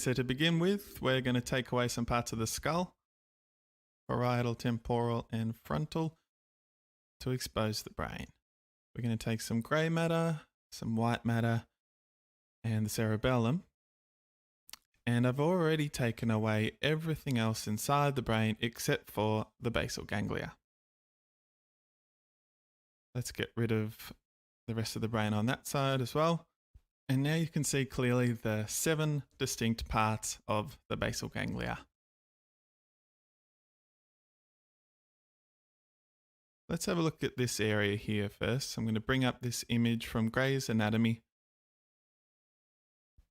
so to begin with, we're going to take away some parts of the skull, parietal, temporal, and frontal, to expose the brain. We're going to take some grey matter, some white matter, and the cerebellum. And I've already taken away everything else inside the brain except for the basal ganglia. Let's get rid of the rest of the brain on that side as well. And now you can see clearly the 7 distinct parts of the basal ganglia. Let's have a look at this area here first. I'm going to bring up this image from Gray's Anatomy,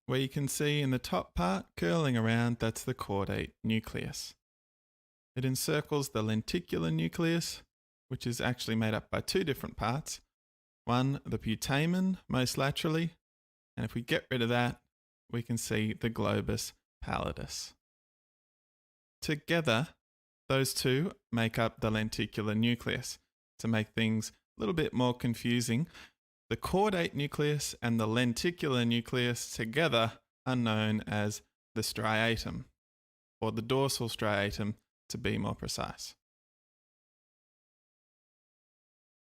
where you can see in the top part curling around, that's the caudate nucleus. It encircles the lenticular nucleus, which is actually made up by 2 different parts. One, the putamen, most laterally, and if we get rid of that, we can see the globus pallidus. Together, those 2 make up the lenticular nucleus. To make things a little bit more confusing, the caudate nucleus and the lenticular nucleus together are known as the striatum, or the dorsal striatum to be more precise.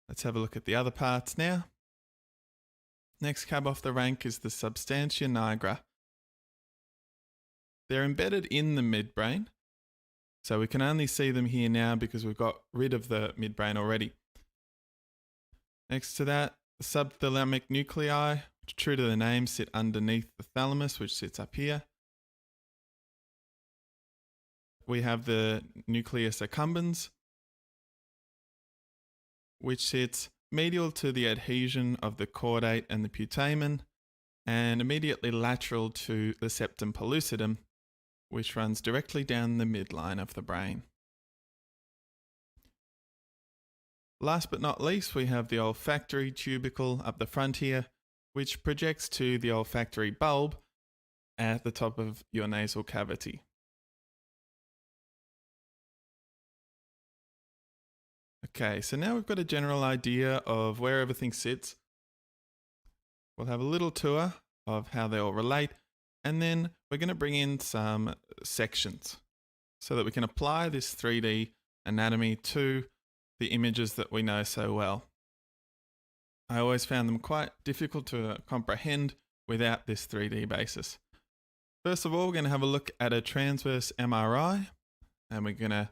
Let's have a look at the other parts now. Next cab off the rank is the substantia nigra. They're embedded in the midbrain, so we can only see them here now because we've got rid of the midbrain already. Next to that, the subthalamic nuclei, which true to the name, sit underneath the thalamus, which sits up here. We have the nucleus accumbens, which sits medial to the adhesion of the caudate and the putamen, and immediately lateral to the septum pellucidum, which runs directly down the midline of the brain. Last but not least, we have the olfactory tubercle up the front here, which projects to the olfactory bulb at the top of your nasal cavity. Okay, so now we've got a general idea of where everything sits. We'll have a little tour of how they all relate, and then we're going to bring in some sections so that we can apply this 3D anatomy to the images that we know so well. I always found them quite difficult to comprehend without this 3D basis. First of all, we're going to have a look at a transverse MRI, and we're going to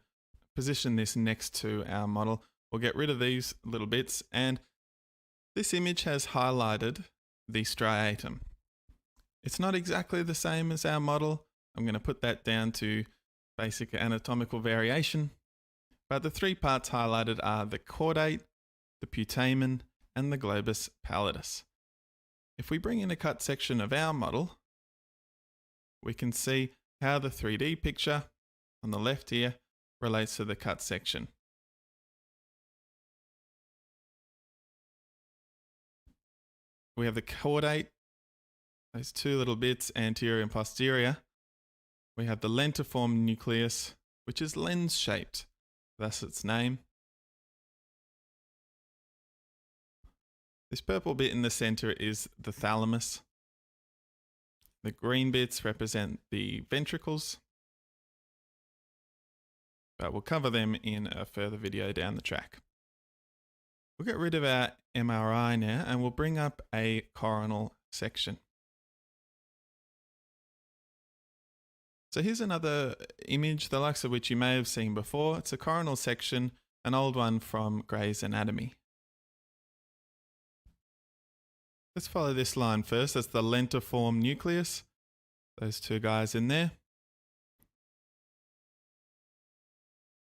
position this next to our model. We'll get rid of these little bits, and this image has highlighted the striatum. It's not exactly the same as our model. I'm going to put that down to basic anatomical variation. But the 3 parts highlighted are the caudate, the putamen, and the globus pallidus. If we bring in a cut section of our model, we can see how the 3D picture on the left here relates to the cut section. We have the caudate, those 2 little bits, anterior and posterior. We have the lentiform nucleus, which is lens-shaped, thus its name. This purple bit in the center is the thalamus. The green bits represent the ventricles, but we'll cover them in a further video down the track. We'll get rid of our MRI now, and we'll bring up a coronal section. So here's another image, the likes of which you may have seen before. It's a coronal section, an old one from Gray's Anatomy. Let's follow this line first. That's the lentiform nucleus. Those 2 guys in there.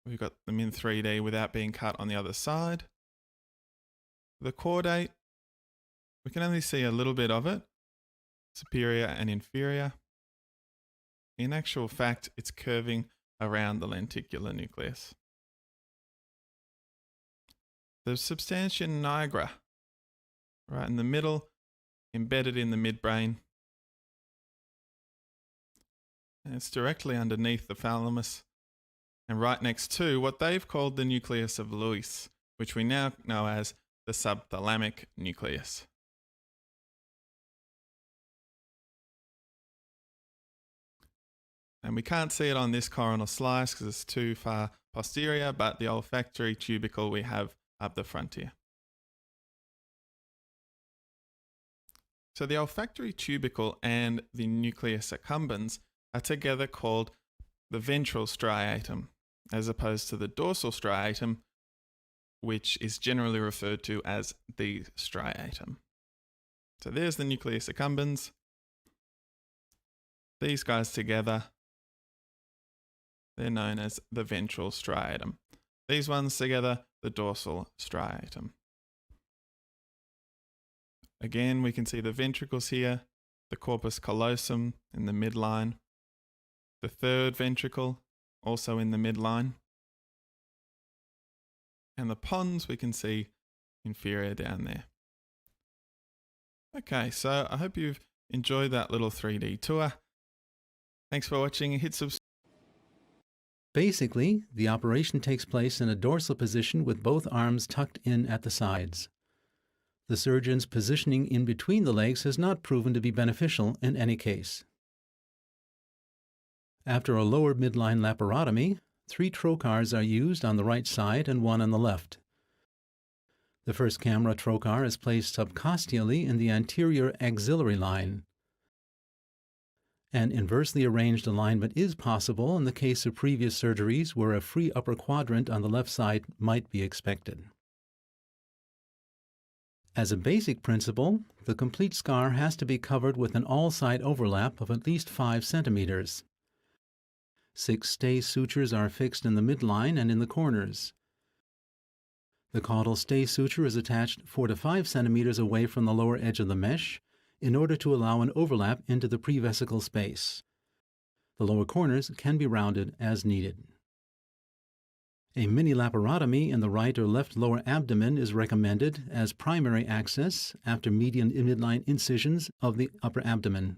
We've got them in 3D without being cut on the other side. The caudate, we can only see a little bit of it, superior and inferior. In actual fact, it's curving around the lenticular nucleus. The substantia nigra, right in the middle, embedded in the midbrain. And it's directly underneath the thalamus and right next to what they've called the nucleus of Lewis, which we now know as the subthalamic nucleus. And we can't see it on this coronal slice because it's too far posterior, but the olfactory tubercle we have up the front here. So the olfactory tubercle and the nucleus accumbens are together called the ventral striatum, as opposed to the dorsal striatum, which is generally referred to as the striatum. So there's the nucleus accumbens. These guys together, they're known as the ventral striatum. These ones together, the dorsal striatum. Again, we can see the ventricles here, the corpus callosum in the midline, the third ventricle also in the midline, and the pons we can see inferior down there. Okay, so I hope you've enjoyed that little 3D tour. Thanks for watching. Hit subscribe. Basically, the operation takes place in a dorsal position with both arms tucked in at the sides. The surgeon's positioning in between the legs has not proven to be beneficial in any case. After a lower midline laparotomy, 3 trocars are used on the right side and 1 on the left. The first camera trocar is placed subcostially in the anterior axillary line. An inversely arranged alignment is possible in the case of previous surgeries where a free upper quadrant on the left side might be expected. As a basic principle, the complete scar has to be covered with an all-side overlap of at least 5 centimeters. 6 stay sutures are fixed in the midline and in the corners. The caudal stay suture is attached 4 to 5 centimeters away from the lower edge of the mesh in order to allow an overlap into the prevesical space. The lower corners can be rounded as needed. A mini laparotomy in the right or left lower abdomen is recommended as primary access after median and midline incisions of the upper abdomen.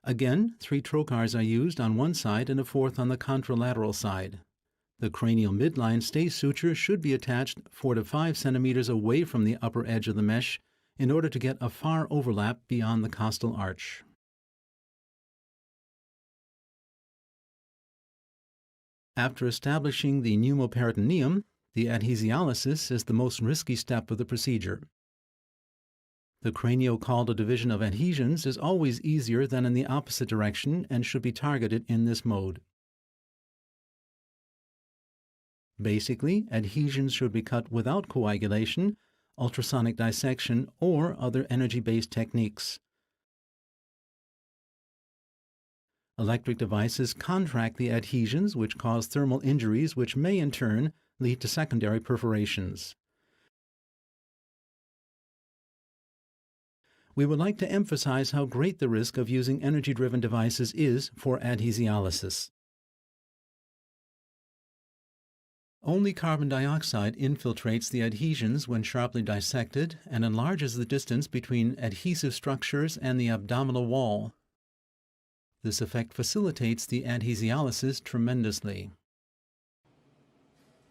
Again, 3 trocars are used on one side and a 4th on the contralateral side. The cranial midline stay suture should be attached 4 to 5 centimeters away from the upper edge of the mesh in order to get a far overlap beyond the costal arch. After establishing the pneumoperitoneum, the adhesialysis is the most risky step of the procedure. The craniocaudal division of adhesions is always easier than in the opposite direction and should be targeted in this mode. Basically, adhesions should be cut without coagulation, ultrasonic dissection, or other energy-based techniques. Electric devices contract the adhesions, which cause thermal injuries, which may in turn lead to secondary perforations. We would like to emphasize how great the risk of using energy-driven devices is for adhesialysis. Only carbon dioxide infiltrates the adhesions when sharply dissected and enlarges the distance between adhesive structures and the abdominal wall. This effect facilitates the adhesialysis tremendously.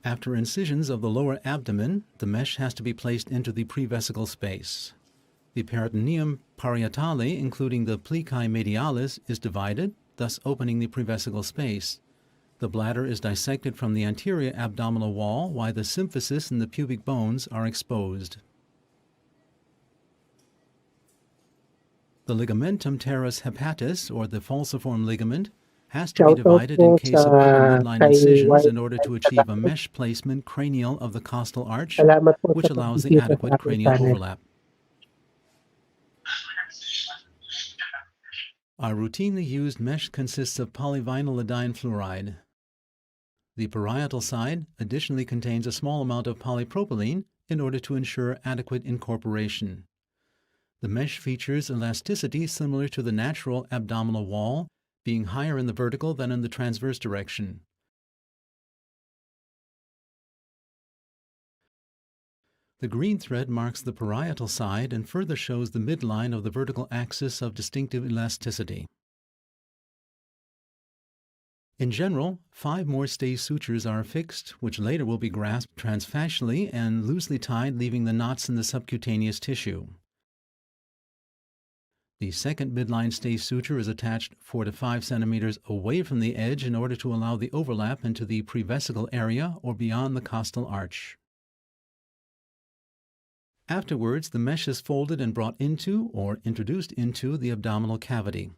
After incisions of the lower abdomen, the mesh has to be placed into the prevesical space. The peritoneum parietale, including the plicae medialis, is divided, thus opening the prevesical space. The bladder is dissected from the anterior abdominal wall, while the symphysis and the pubic bones are exposed. The ligamentum teres hepatis, or the falciform ligament, has to be divided in case of upper midline incisions in order to achieve a mesh placement cranial of the costal arch, which allows the adequate cranial overlap. Our routinely used mesh consists of polyvinylidine fluoride. The parietal side additionally contains a small amount of polypropylene in order to ensure adequate incorporation. The mesh features elasticity similar to the natural abdominal wall, being higher in the vertical than in the transverse direction. The green thread marks the parietal side and further shows the midline of the vertical axis of distinctive elasticity. In general, 5 more stay sutures are affixed, which later will be grasped transfascially and loosely tied, leaving the knots in the subcutaneous tissue. The second midline stay suture is attached 4 to 5 centimeters away from the edge in order to allow the overlap into the prevesical area or beyond the costal arch. Afterwards, the mesh is folded and brought into or introduced into the abdominal cavity.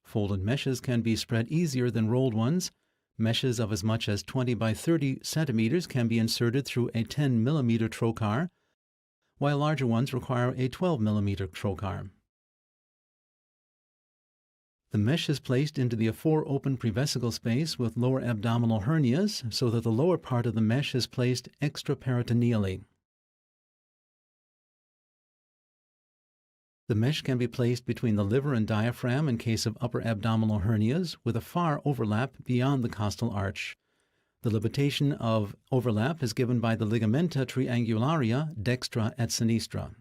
Folded meshes can be spread easier than rolled ones. Meshes of as much as 20 by 30 centimeters can be inserted through a 10 millimeter trocar, while larger ones require a 12 millimeter trocar. The mesh is placed into the afore-open prevesical space with lower abdominal hernias so that the lower part of the mesh is placed extraperitoneally. The mesh can be placed between the liver and diaphragm in case of upper abdominal hernias with a far overlap beyond the costal arch. The limitation of overlap is given by the ligamenta triangularia dextra et sinistra.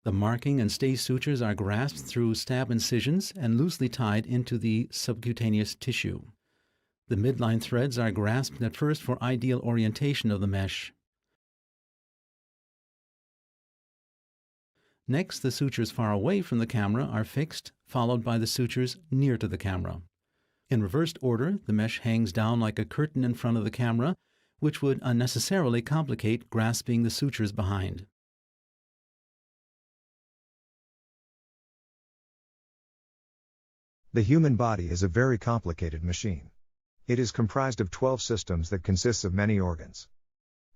The marking and stay sutures are grasped through stab incisions and loosely tied into the subcutaneous tissue. The midline threads are grasped at first for ideal orientation of the mesh. Next, the sutures far away from the camera are fixed, followed by the sutures near to the camera. In reversed order, the mesh hangs down like a curtain in front of the camera, which would unnecessarily complicate grasping the sutures behind. The human body is a very complicated machine. It is comprised of 12 systems that consists of many organs.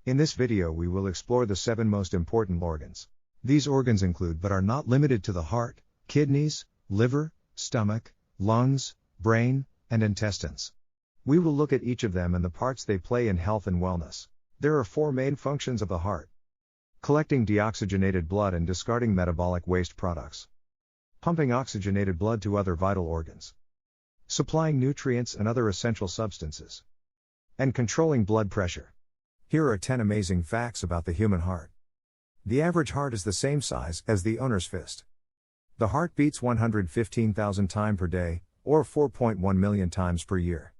In this video we will explore the 7 most important organs. These organs include but are not limited to the heart, kidneys, liver, stomach, lungs, brain, and intestines. We will look at each of them and the parts they play in health and wellness. There are 4 main functions of the heart: collecting deoxygenated blood and discarding metabolic waste products, pumping oxygenated blood to other vital organs, supplying nutrients and other essential substances, and controlling blood pressure. Here are 10 amazing facts about the human heart. The average heart is the same size as the owner's fist. The heart beats 115,000 times per day, or 4.1 million times per year.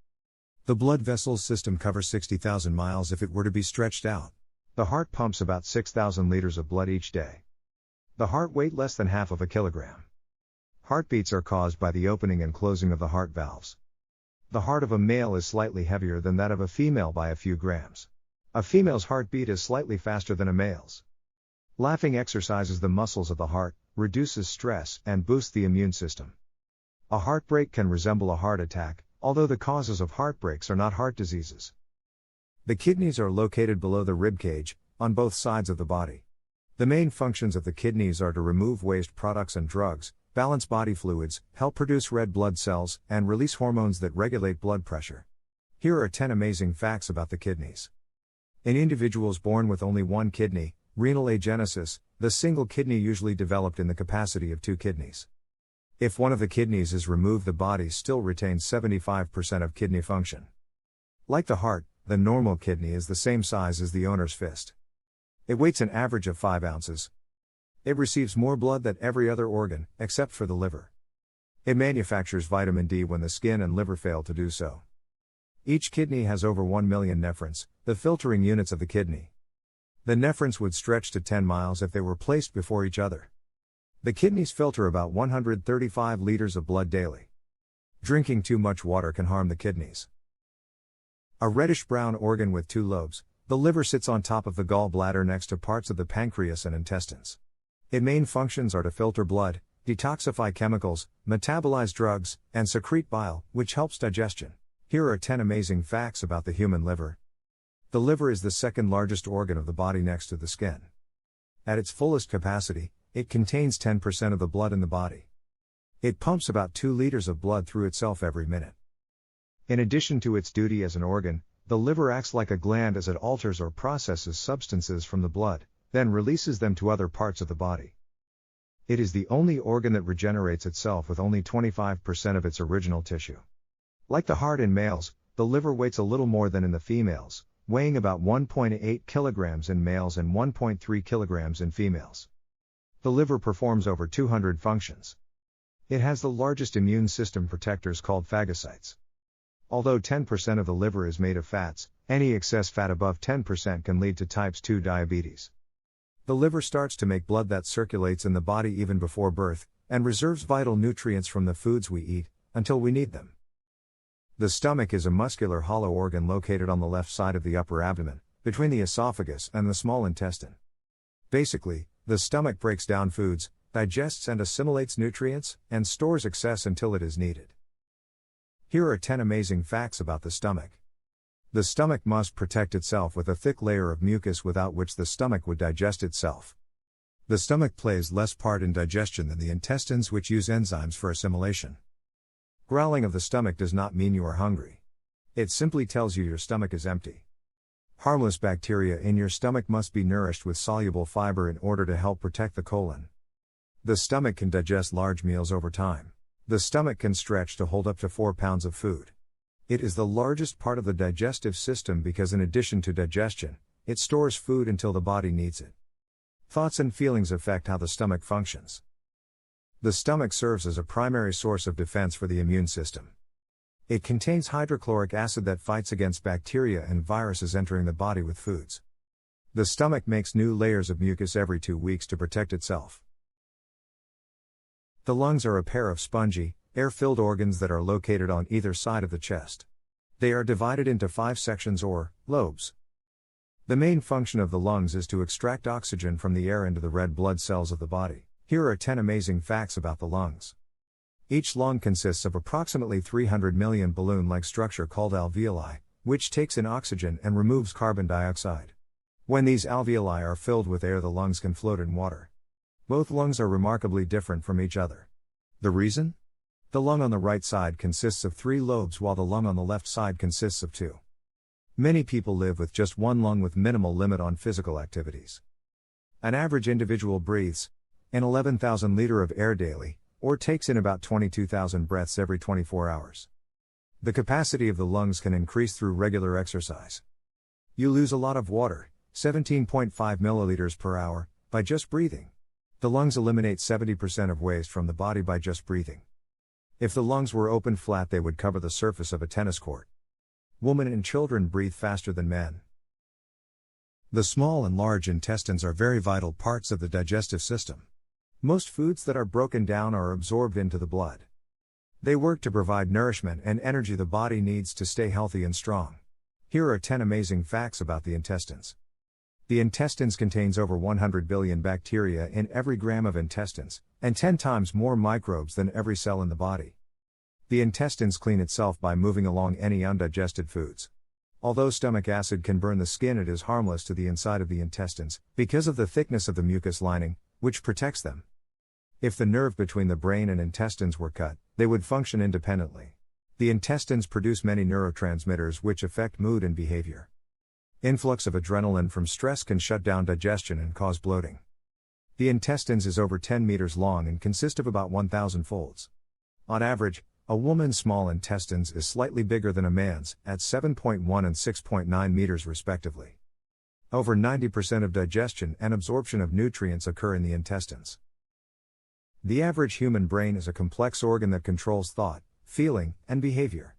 The blood vessels system covers 60,000 miles if it were to be stretched out. The heart pumps about 6,000 liters of blood each day. The heart weighs less than half of a kilogram. Heartbeats are caused by the opening and closing of the heart valves. The heart of a male is slightly heavier than that of a female by a few grams. A female's heartbeat is slightly faster than a male's. Laughing exercises the muscles of the heart, reduces stress, and boosts the immune system. A heartbreak can resemble a heart attack, although the causes of heartbreaks are not heart diseases. The kidneys are located below the rib cage, on both sides of the body. The main functions of the kidneys are to remove waste products and drugs, balance body fluids, help produce red blood cells, and release hormones that regulate blood pressure. Here are 10 amazing facts about the kidneys. In individuals born with only one kidney, renal agenesis, the single kidney usually developed in the capacity of 2 kidneys. If one of the kidneys is removed, the body still retains 75% of kidney function. Like the heart, the normal kidney is the same size as the owner's fist. It weighs an average of 5 ounces. It receives more blood than every other organ, except for the liver. It manufactures vitamin D when the skin and liver fail to do so. Each kidney has over 1 million nephrons, the filtering units of the kidney. The nephrons would stretch to 10 miles if they were placed before each other. The kidneys filter about 135 liters of blood daily. Drinking too much water can harm the kidneys. A reddish-brown organ with 2 lobes, the liver sits on top of the gallbladder next to parts of the pancreas and intestines. Its main functions are to filter blood, detoxify chemicals, metabolize drugs, and secrete bile, which helps digestion. Here are 10 amazing facts about the human liver. The liver is the second largest organ of the body next to the skin. At its fullest capacity, it contains 10% of the blood in the body. It pumps about 2 liters of blood through itself every minute. In addition to its duty as an organ, the liver acts like a gland as it alters or processes substances from the blood, then releases them to other parts of the body. It is the only organ that regenerates itself with only 25% of its original tissue. Like the heart in males, the liver weighs a little more than in the females, weighing about 1.8 kilograms in males and 1.3 kilograms in females. The liver performs over 200 functions. It has the largest immune system protectors called phagocytes. Although 10% of the liver is made of fats, any excess fat above 10% can lead to type 2 diabetes. The liver starts to make blood that circulates in the body even before birth, and reserves vital nutrients from the foods we eat, until we need them. The stomach is a muscular hollow organ located on the left side of the upper abdomen, between the esophagus and the small intestine. Basically, the stomach breaks down foods, digests and assimilates nutrients, and stores excess until it is needed. Here are 10 amazing facts about the stomach. The stomach must protect itself with a thick layer of mucus without which the stomach would digest itself. The stomach plays less part in digestion than the intestines, which use enzymes for assimilation. Growling of the stomach does not mean you are hungry. It simply tells you your stomach is empty. Harmless bacteria in your stomach must be nourished with soluble fiber in order to help protect the colon. The stomach can digest large meals over time. The stomach can stretch to hold up to 4 pounds of food. It is the largest part of the digestive system because in addition to digestion, it stores food until the body needs it. Thoughts and feelings affect how the stomach functions. The stomach serves as a primary source of defense for the immune system. It contains hydrochloric acid that fights against bacteria and viruses entering the body with foods. The stomach makes new layers of mucus every 2 weeks to protect itself. The lungs are a pair of spongy, air-filled organs that are located on either side of the chest. They are divided into 5 sections or lobes. The main function of the lungs is to extract oxygen from the air into the red blood cells of the body. Here are 10 amazing facts about the lungs. Each lung consists of approximately 300 million balloon-like structure called alveoli, which takes in oxygen and removes carbon dioxide. When these alveoli are filled with air, the lungs can float in water. Both lungs are remarkably different from each other. The reason? The lung on the right side consists of 3 lobes while the lung on the left side consists of 2. Many people live with just one lung with minimal limit on physical activities. An average individual breathes an 11,000 liter of air daily, or takes in about 22,000 breaths every 24 hours. The capacity of the lungs can increase through regular exercise. You lose a lot of water, 17.5 milliliters per hour, by just breathing. The lungs eliminate 70% of waste from the body by just breathing. If the lungs were open flat, they would cover the surface of a tennis court. Women and children breathe faster than men. The small and large intestines are very vital parts of the digestive system. Most foods that are broken down are absorbed into the blood. They work to provide nourishment and energy the body needs to stay healthy and strong. Here are 10 amazing facts about the intestines. The intestines contains over 100 billion bacteria in every gram of intestines, and 10 times more microbes than every cell in the body. The intestines clean itself by moving along any undigested foods. Although stomach acid can burn the skin, it is harmless to the inside of the intestines, because of the thickness of the mucus lining, which protects them. If the nerve between the brain and intestines were cut, they would function independently. The intestines produce many neurotransmitters which affect mood and behavior. Influx of adrenaline from stress can shut down digestion and cause bloating. The intestines is over 10 meters long and consist of about 1,000 folds. On average, a woman's small intestines is slightly bigger than a man's, at 7.1 and 6.9 meters respectively. Over 90% of digestion and absorption of nutrients occur in the intestines. The average human brain is a complex organ that controls thought, feeling, and behavior.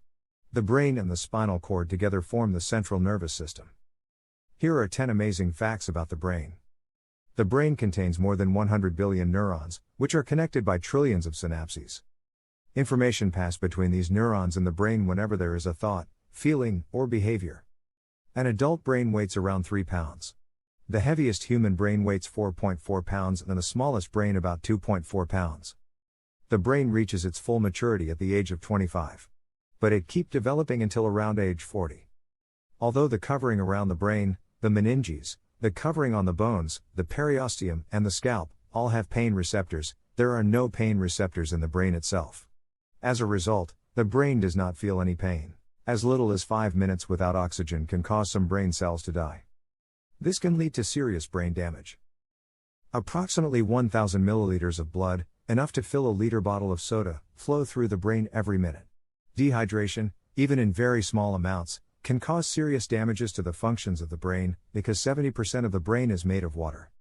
The brain and the spinal cord together form the central nervous system. Here are 10 amazing facts about the brain. The brain contains more than 100 billion neurons, which are connected by trillions of synapses. Information passes between these neurons in the brain whenever there is a thought, feeling, or behavior. An adult brain weighs around 3 pounds. The heaviest human brain weighs 4.4 pounds and the smallest brain about 2.4 pounds. The brain reaches its full maturity at the age of 25. But it keeps developing until around age 40. Although the covering around the brain, the meninges, the covering on the bones, the periosteum, and the scalp, all have pain receptors, there are no pain receptors in the brain itself. As a result, the brain does not feel any pain. As little as 5 minutes without oxygen can cause some brain cells to die. This can lead to serious brain damage. Approximately 1,000 milliliters of blood, enough to fill a liter bottle of soda, flow through the brain every minute. Dehydration, even in very small amounts, can cause serious damages to the functions of the brain, because 70% of the brain is made of water.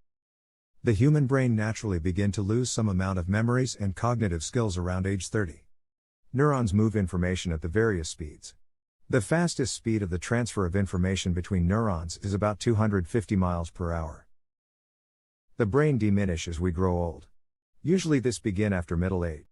The human brain naturally begins to lose some amount of memories and cognitive skills around age 30. Neurons move information at the various speeds. The fastest speed of the transfer of information between neurons is about 250 miles per hour. The brain diminishes as we grow old. Usually this begins after middle age.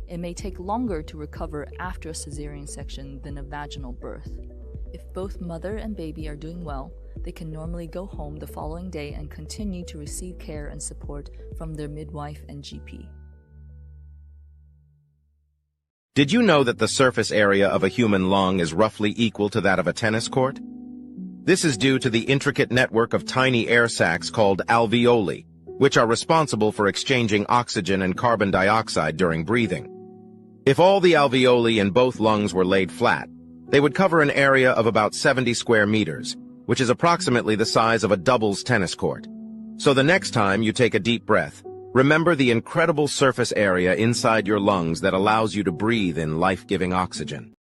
It may take longer to recover after a cesarean section than a vaginal birth. If both mother and baby are doing well, they can normally go home the following day and continue to receive care and support from their midwife and GP. Did you know that the surface area of a human lung is roughly equal to that of a tennis court? This is due to the intricate network of tiny air sacs called alveoli, which are responsible for exchanging oxygen and carbon dioxide during breathing. If all the alveoli in both lungs were laid flat, they would cover an area of about 70 square meters, which is approximately the size of a doubles tennis court. So the next time you take a deep breath, remember the incredible surface area inside your lungs that allows you to breathe in life-giving oxygen.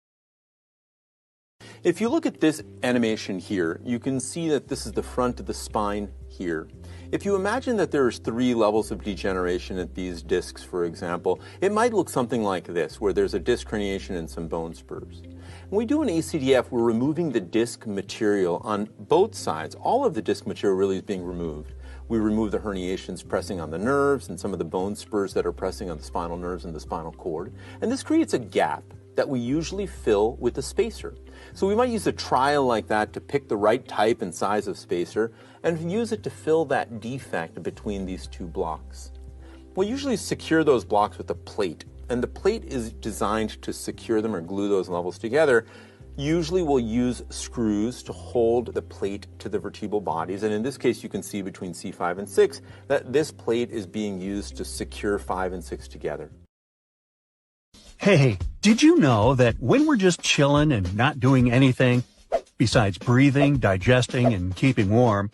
If you look at this animation here, you can see that this is the front of the spine here. If you imagine that there's 3 levels of degeneration at these discs, for example, it might look something like this, where there's a disc herniation and some bone spurs. When we do an ACDF, we're removing the disc material on both sides. All of the disc material really is being removed. We remove the herniations pressing on the nerves and some of the bone spurs that are pressing on the spinal nerves and the spinal cord. And this creates a gap that we usually fill with a spacer. So we might use a trial like that to pick the right type and size of spacer and use it to fill that defect between these 2 blocks. We'll usually secure those blocks with a plate, and the plate is designed to secure them or glue those levels together. Usually we'll use screws to hold the plate to the vertebral bodies, and in this case you can see between C5 and 6 that this plate is being used to secure 5 and 6 together. Hey, did you know that when we're just chilling and not doing anything, Besides breathing, digesting, and keeping warm,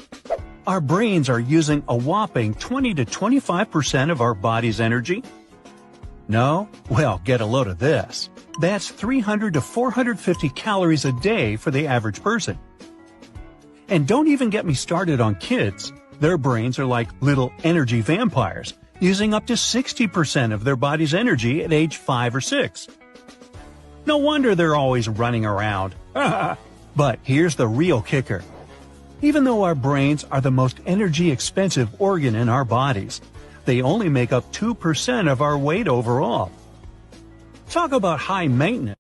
our brains are using a whopping 20 to 25% of our body's energy. No? Well, get a load of this. That's 300 to 450 calories a day for the average person. And don't even get me started on kids. Their brains are like little energy vampires, using up to 60% of their body's energy at age 5 or 6. No wonder they're always running around. But here's the real kicker. Even though our brains are the most energy-expensive organ in our bodies, they only make up 2% of our weight overall. Talk about high maintenance.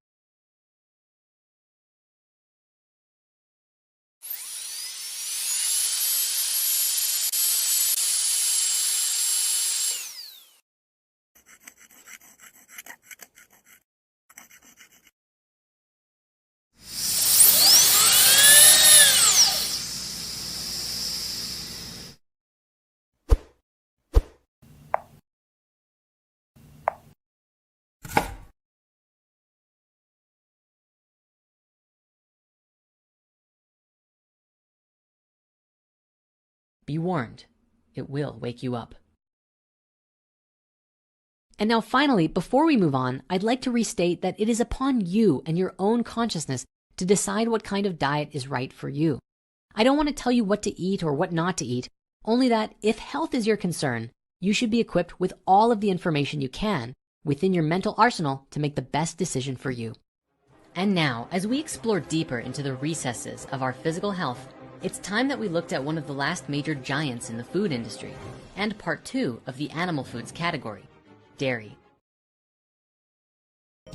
Be warned, it will wake you up. And now finally, before we move on, I'd like to restate that it is upon you and your own consciousness to decide what kind of diet is right for you. I don't want to tell you what to eat or what not to eat, only that if health is your concern, you should be equipped with all of the information you can within your mental arsenal to make the best decision for you. And now, as we explore deeper into the recesses of our physical health, it's time that we looked at one of the last major giants in the food industry, and part 2 of the animal foods category, dairy.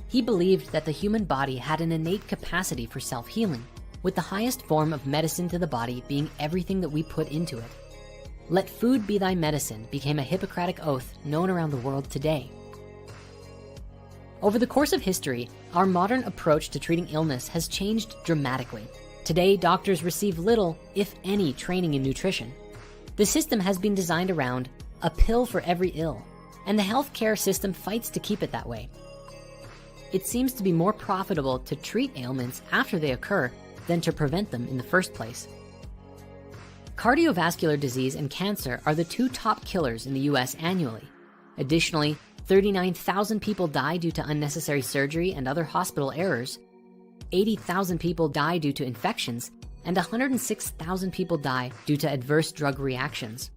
He believed that the human body had an innate capacity for self-healing, with the highest form of medicine to the body being everything that we put into it. Let food be thy medicine became a Hippocratic oath known around the world today. Over the course of history, our modern approach to treating illness has changed dramatically. Today, doctors receive little, if any, training in nutrition. The system has been designed around a pill for every ill, and the healthcare system fights to keep it that way. It seems to be more profitable to treat ailments after they occur than to prevent them in the first place. Cardiovascular disease and cancer are the 2 top killers in the US annually. Additionally, 39,000 people die due to unnecessary surgery and other hospital errors. 80,000 people die due to infections, and 106,000 people die due to adverse drug reactions.